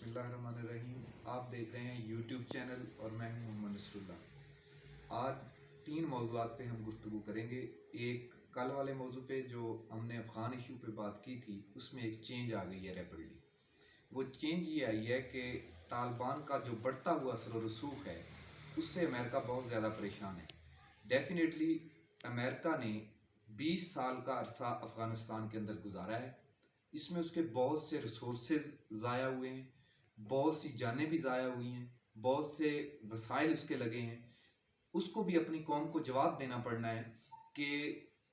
اللہ الرحمن الرحیم. آپ دیکھ رہے ہیں یوٹیوب چینل اور میں ہوں محمد نصر اللہ. آج 3 موضوعات پہ ہم گفتگو کریں گے. ایک کل والے موضوع پہ جو ہم نے افغان ایشو پہ بات کی تھی اس میں ایک چینج آ گئی ہے ریپڈلی. وہ چینج یہ آئی ہے کہ طالبان کا جو بڑھتا ہوا اثر و رسوخ ہے اس سے امریکہ بہت زیادہ پریشان ہے. ڈیفینیٹلی امریکہ نے 20 سال کا عرصہ افغانستان کے اندر گزارا ہے. اس میں اس کے بہت سے ریسورسز ضائع ہوئے ہیں, بہت سی جانیں بھی ضائع ہوئی ہیں, بہت سے وسائل اس کے لگے ہیں. اس کو بھی اپنی قوم کو جواب دینا پڑنا ہے کہ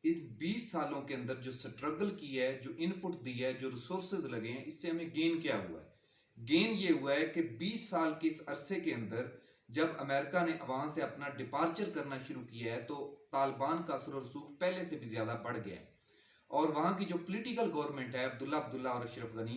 اس 20 سالوں کے اندر جو سٹرگل کی ہے, جو ان پٹ دی ہے, جو ریسورسز لگے ہیں, اس سے ہمیں گین کیا ہوا ہے. گین یہ ہوا ہے کہ 20 سال کے اس عرصے کے اندر جب امریکہ نے وہاں سے اپنا ڈپارچر کرنا شروع کیا ہے تو طالبان کا اثر و رسوخ پہلے سے بھی زیادہ بڑھ گیا ہے. اور وہاں کی جو پولیٹیکل گورنمنٹ ہے عبداللہ اور اشرف غنی,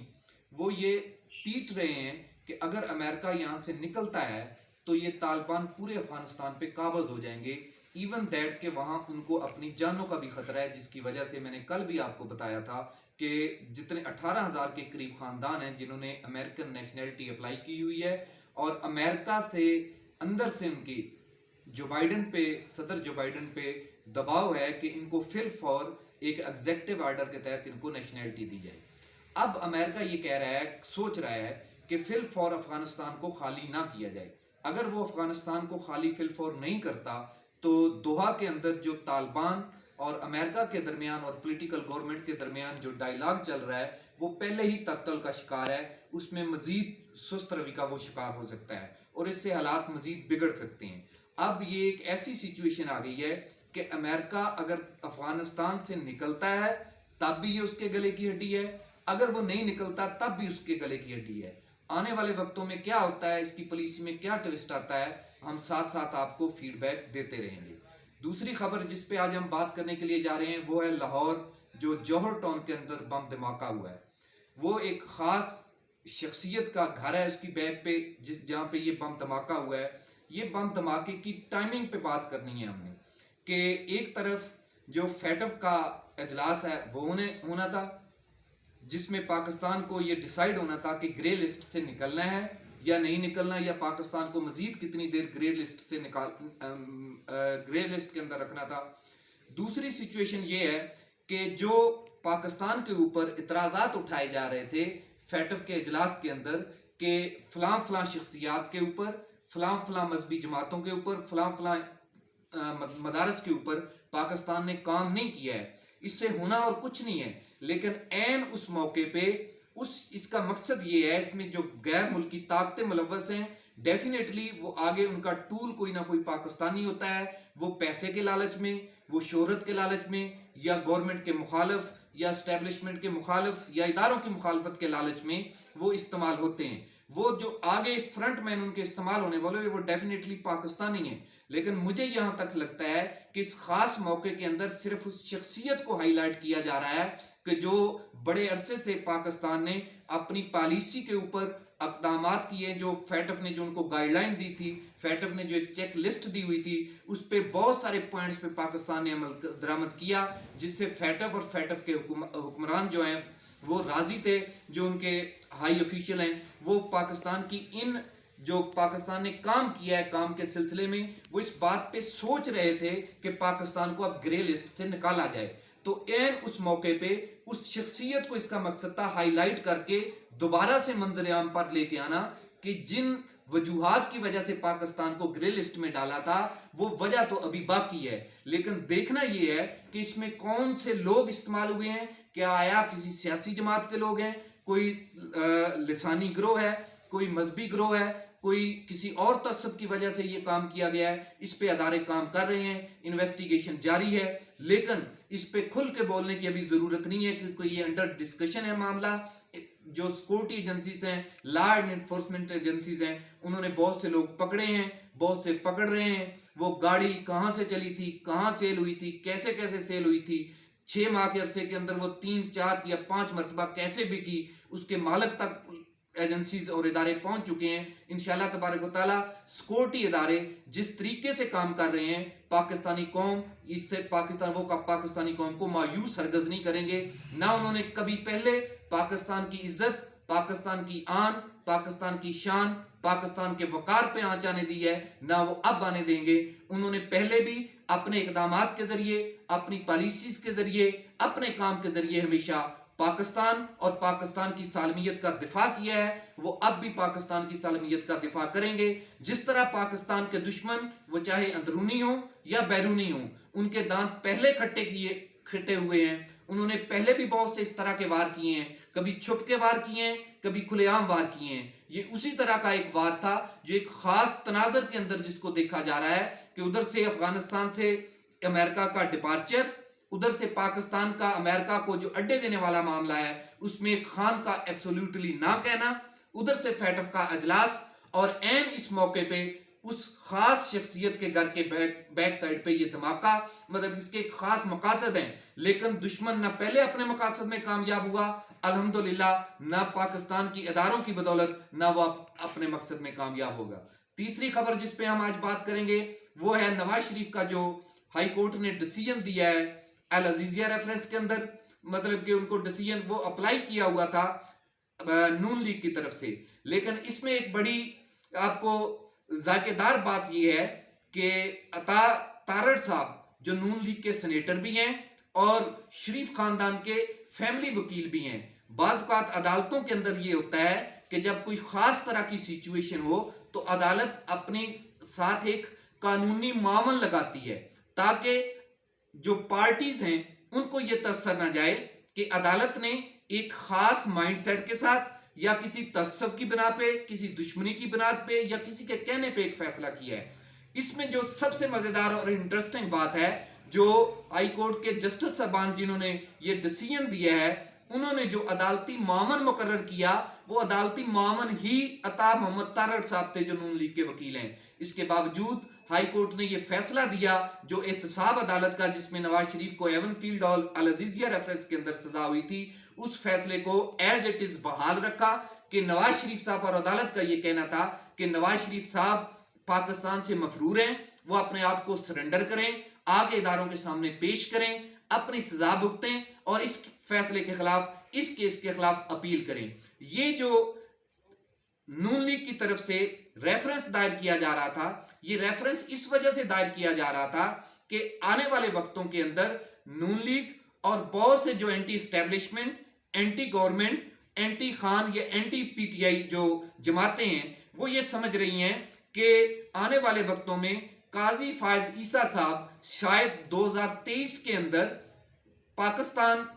وہ یہ پیٹ رہے ہیں کہ اگر امریکہ یہاں سے نکلتا ہے تو یہ طالبان پورے افغانستان پہ قابض ہو جائیں گے. ایون دیٹ کہ وہاں ان کو اپنی جانوں کا بھی خطرہ ہے, جس کی وجہ سے میں نے کل بھی آپ کو بتایا تھا کہ جتنے 18,000 کے قریب خاندان ہیں جنہوں نے امریکن نیشنلٹی اپلائی کی ہوئی ہے, اور امریکہ سے اندر سے ان کی صدر جو بائیڈن پہ دباؤ ہے کہ ان کو فی الفور ایک ایگزیکٹو آرڈر کے تحت ان کو نیشنلٹی دی جائے. اب امریکہ یہ کہہ رہا ہے, سوچ رہا ہے کہ فی الفور افغانستان کو خالی نہ کیا جائے. اگر وہ افغانستان کو خالی فی الفور نہیں کرتا تو دوحہ کے اندر جو طالبان اور امریکہ کے درمیان اور پولیٹیکل گورنمنٹ کے درمیان جو ڈائیلاگ چل رہا ہے وہ پہلے ہی تعطل کا شکار ہے. اس میں مزید سست روی کا وہ شکار ہو سکتا ہے اور اس سے حالات مزید بگڑ سکتے ہیں. اب یہ ایک ایسی سچویشن آ گئی ہے کہ امریکہ اگر افغانستان سے نکلتا ہے تب بھی یہ اس کے گلے کی ہڈی ہے, اگر وہ نہیں نکلتا تب بھی اس کے گلے کی ہڈی ہے. آنے والے وقتوں میں کیا ہوتا ہے, اس کی پالیسی میں کیا ٹوسٹ آتا ہے, ہم ساتھ ساتھ آپ کو فیڈ بیک دیتے رہیں گے. دوسری خبر جس پہ آج ہم بات کرنے کے لیے جا رہے ہیں وہ ہے لاہور جو جوہر ٹاؤن کے اندر بم دھماکہ ہوا ہے. وہ ایک خاص شخصیت کا گھر ہے, اس کی بیک پہ جہاں پہ یہ بم دھماکہ ہوا ہے. یہ بم دھماکے کی ٹائمنگ پہ بات کرنی ہے ہم نے کہ ایک طرف جو فیٹف کا اجلاس ہے وہ ہونا تھا جس میں پاکستان کو یہ ڈیسائیڈ ہونا تھا کہ گرے لسٹ سے نکلنا ہے یا نہیں نکلنا, یا پاکستان کو مزید کتنی دیر گرے لسٹ کے اندر رکھنا تھا. دوسری سچویشن یہ ہے کہ جو پاکستان کے اوپر اعتراضات اٹھائے جا رہے تھے فیٹف کے اجلاس کے اندر کہ فلاں فلاں شخصیات کے اوپر, فلاں مذہبی جماعتوں کے اوپر, فلاں مدارس کے اوپر پاکستان نے کام نہیں کیا ہے, اس سے ہونا اور کچھ نہیں ہے. لیکن عین اس موقع پہ اس کا مقصد یہ ہے, اس میں جو غیر ملکی طاقتیں ملوث ہیں ڈیفینیٹلی وہ آگے ان کا ٹول کوئی نہ کوئی پاکستانی ہوتا ہے. وہ پیسے کے لالچ میں, وہ شہرت کے لالچ میں, یا گورنمنٹ کے مخالف یا اسٹیبلشمنٹ کے مخالف یا اداروں کی مخالفت کے لالچ میں وہ استعمال ہوتے ہیں. وہ جو آگے فرنٹ مین ان کے استعمال ہونے والے وہ ڈیفینیٹلی پاکستانی ہیں. لیکن مجھے یہاں تک لگتا ہے کہ اس خاص موقع کے اندر صرف اس شخصیت کو ہائی لائٹ کیا جا رہا ہے کہ جو بڑے عرصے سے پاکستان نے اپنی پالیسی کے اوپر اقدامات کیے, جو فیٹف نے جو ان کو گائیڈ لائن دی تھی, فیٹف نے جو ایک چیک لسٹ دی ہوئی تھی, اس پہ بہت سارے پوائنٹس پہ پاکستان نے عمل درآمد کیا جس سے فیٹف اور فیٹف کے حکمران جو ہیں وہ راضی تھے. جو ان کے ہائی افیشل ہیں وہ پاکستان کی ان جو پاکستان نے کام کیا ہے کام کے سلسلے میں وہ اس بات پہ سوچ رہے تھے کہ پاکستان کو اب گرے لسٹ سے نکالا جائے. تو عین اس موقع پہ اس شخصیت کو اس کا مقصد تھا ہائی لائٹ کر کے دوبارہ سے منظر عام پر لے کے آنا کہ جن وجوہات کی وجہ سے پاکستان کو گرے لسٹ میں ڈالا تھا وہ وجہ تو ابھی باقی ہے. لیکن دیکھنا یہ ہے کہ اس میں کون سے لوگ استعمال ہوئے ہیں, کیا آیا کسی سیاسی جماعت کے لوگ ہیں, کوئی لسانی گروہ ہے, کوئی مذہبی گروہ ہے, کوئی کسی اور تعصب کی وجہ سے یہ کام کیا گیا ہے. اس پہ ادارے کام کر رہے ہیں, انویسٹیگیشن جاری ہے, لیکن اس پہ کھل کے بولنے کی ابھی ضرورت نہیں ہے کیونکہ یہ انڈر ڈسکشن ہے معاملہ. جو سیکورٹی ایجنسیز ہیں, لا اینڈ انفورسمنٹ ایجنسیز ہیں, انہوں نے بہت سے لوگ پکڑے ہیں, بہت سے پکڑ رہے ہیں. وہ گاڑی کہاں سے چلی تھی, کہاں سیل ہوئی تھی, کیسے سیل ہوئی تھی, 6 ماہ کے عرصے کے اندر وہ 3 4 یا 5 مرتبہ کیسے بکی, اس کے مالک تک ایجنسیز اور ادارے پہنچ چکے ہیں. انشاءاللہ تبارک و تعالی سیکورٹی ادارے جس طریقے سے کام کر رہے ہیں پاکستانی قوم اس سے پاکستانی قوم کو مایوس ہرگز نہیں کریں گے. نہ انہوں نے کبھی پہلے پاکستان کی عزت पाकिस्तान की आन, पाकिस्तान की शान, पाकिस्तान के वकार पे आंच आने दी है, ना वो अब आने देंगे। उन्होंने पहले भी अपने इकदामात के जरिए, अपनी पॉलिसीज के जरिए, अपने काम के जरिए हमेशा पाकिस्तान और पाकिस्तान की सालमियत का दिफा किया है। वो अब भी पाकिस्तान की सालमियत का दिफा करेंगे। जिस तरह पाकिस्तान के दुश्मन, वो चाहे अंदरूनी हो या बैरूनी हो, उनके दांत पहले खट्टे हुए हैं। उन्होंने पहले भी बहुत से इस तरह के वार किए हैं, कभी छुप के वार किए हैं, कभी खुलेआम वार किए हैं। ये उसी तरह का एक वार था जो एक खास तनाजर के अंदर जिसको देखा जा रहा है कि उधर से अफगानिस्तान से अमेरिका का डिपार्चर, उधर से पाकिस्तान का अमेरिका को जो अड्डे देने वाला मामला है उसमें खान का एब्सोल्युटली ना कहना, उधर से फैटफ का अजलास, और एन इस मौके पे उस खास शख्सियत के घर के बैक साइड पे ये धमाका, मतलब इसके खास मकासद हैं। लेकिन दुश्मन ना पहले अपने मकासद में कामयाब हुआ अल्हम्दुलिल्लाह, ना पाकिस्तान की इदारों की बदौलत ना वो अपने मकसद में कामयाब होगा। तीसरी खबर जिस पे हम आज बात करेंगे वो है नवाज शरीफ का जो हाई कोर्ट ने डिसीजन दिया है अल अजीजिया रेफरेंस के अंदर, मतलब कि उनको डिसीजन वो अप्लाई किया हुआ था नून लीग की तरफ से। लेकिन इसमें एक बड़ी आपको जायकेदार बात यह है कि अता तारड़ साहब जो नून लीग के सेनेटर भी हैं और शरीफ खानदान के फैमिली वकील भी हैं। बाज़ औक़ात अदालतों के अंदर ये होता है कि जब कोई खास तरह की सिचुएशन हो तो अदालत अपने साथ एक कानूनी मामल लगाती है ताकि जो पार्टीज हैं उनको ये तसर ना जाए कि अदालत ने एक खास माइंडसेट के साथ या किसी तस्सब की बिना पे, किसी दुश्मनी की बिना पे या किसी के कहने पे एक फैसला किया है। इसमें जो सबसे मजेदार और इंटरेस्टिंग बात है, जो हाई कोर्ट के जस्टिस साहबान जिन्होंने ये डिसीजन दिया है, उन्होंने जो अदालती मामन मुकर्रर किया वो अदालती मामन ही अता मोहम्मद तारड़ साहब थे जो नून लीग के वकील हैं। इसके बावजूद हाई कोर्ट ने यह फैसला दिया जो एहतसाब अदालत का, जिसमें नवाज शरीफ को एवनफील्ड और अल अजीजिया रेफरेंस के अंदर सजा हुई थी, उस फैसले को एज इट इज बहाल रखा कि नवाज शरीफ साहब और अदालत का यह कहना था कि नवाज शरीफ साहब पाकिस्तान से मफरूर हैं, वो अपने आप को सरेंडर करें, आगे इदारों के सामने पेश करें, अपनी सजा भुगतें और इस फैसले के खिलाफ, इस केस के खिलाफ अपील करें। ये जो नून लीग की तरफ से रेफरेंस दायर किया जा रहा था, ये रेफरेंस इस वजह से दायर किया जा रहा था कि आने वाले वक्तों के अंदर नून लीग और बहुत से जो anti establishment, anti government, anti Khan या एंटी पीटीआई जो जमातें हैं वो ये समझ रही हैं कि आने वाले वक्तों में काजी फायज ईसा साहब शायद 2023 के अंदर पाकिस्तान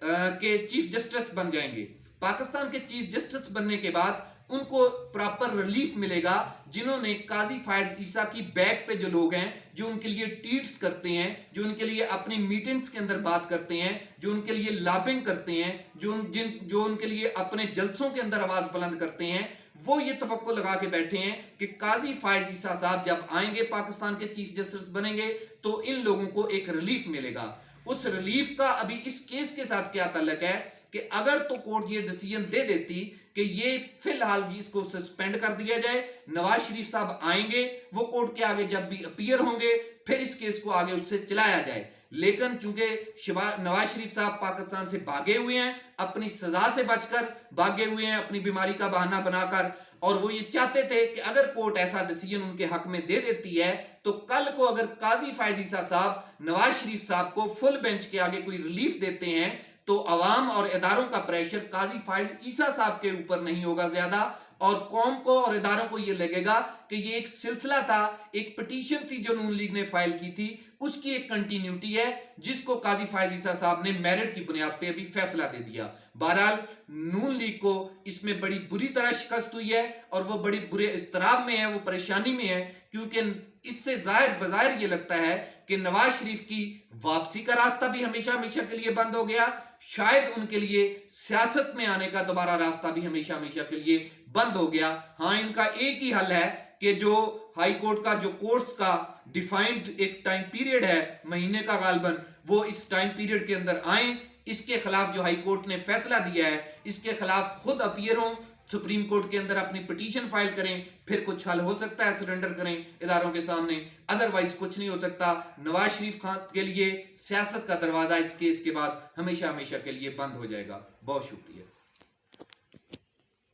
के चीफ जस्टिस बन जाएंगे। पाकिस्तान के चीफ जस्टिस बनने के बाद उनको प्रॉपर रिलीफ मिलेगा। जिन्होंने काजी फायज ईसा की बैक पे जो लोग हैं, जो उनके लिए ट्वीट्स करते हैं, जो उनके लिए अपनी मीटिंग्स के अंदर बात करते हैं, जो उनके लिए लॉबिंग करते हैं, जो उनके लिए अपने जलसों के अंदर आवाज बुलंद करते हैं, वो ये तवक्को लगा के बैठे हैं कि काजी फायज ईसा साहब जब आएंगे, पाकिस्तान के चीफ जस्टिस बनेंगे, तो इन लोगों को एक रिलीफ मिलेगा। उस रिलीफ का अभी इस केस के साथ क्या ताल्लुक है कि अगर तो कोर्ट ये डिसीजन दे देती कि ये फिलहाल इसको सस्पेंड कर दिया जाए, नवाज शरीफ साहब आएंगे, वो कोर्ट के आगे जब भी अपीयर होंगे फिर इस केस को आगे उससे चलाया जाए। लेकिन चूंकि नवाज शरीफ साहब पाकिस्तान से भागे हुए हैं, अपनी सजा से बचकर भागे हुए हैं, अपनी बीमारी का बहाना बनाकर, और वो ये चाहते थे कि अगर कोर्ट ऐसा डिसीजन उनके हक में दे देती है तो कल को अगर काजी फायज ईसा साहब नवाज शरीफ साहब को फुल बेंच के आगे कोई रिलीफ देते हैं तो अवाम और इदारों का प्रेशर काजी फायज ईसा साहब के ऊपर नहीं होगा ज्यादा, और कौम को और इदारों को यह लगेगा कि ये एक सिलसिला था, एक पिटीशन थी जो नून लीग ने फाइल की थी, उसकी एक कंटिन्यूटी है जिसको काजी फायज ईसा साहब ने मेरिट की बुनियाद पे अभी फैसला दे दिया। बहरहाल नून लीग को इसमें बड़ी बुरी तरह शिकस्त हुई है और वो बड़ी बुरे इस्तराब में है, वो परेशानी में है, क्योंकि इससे जाहिर बजाहिर ये लगता है कि नवाज शरीफ की वापसी का रास्ता भी हमेशा हमेशा के लिए बंद हो गया, शायद उनके लिए सियासत में आने का दोबारा रास्ता भी हमेशा हमेशा के लिए बंद हो गया। हाँ, इनका एक ही हल है कि जो हाई कोर्ट का जो कोर्ट्स का डिफाइंड एक टाइम पीरियड है महीने का गालबन, वो इस टाइम पीरियड के अंदर आए, इसके खिलाफ जो हाई कोर्ट ने फैसला दिया है इसके खिलाफ खुद अपीयर हों, सुप्रीम कोर्ट के अंदर अपनी पिटीशन फाइल करें, फिर कुछ हल हो सकता है, सरेंडर करें इदारों के सामने, अदरवाइज कुछ नहीं हो सकता। नवाज शरीफ खान के लिए सियासत का दरवाजा इस केस के बाद हमेशा हमेशा के लिए बंद हो जाएगा। बहुत शुक्रिया।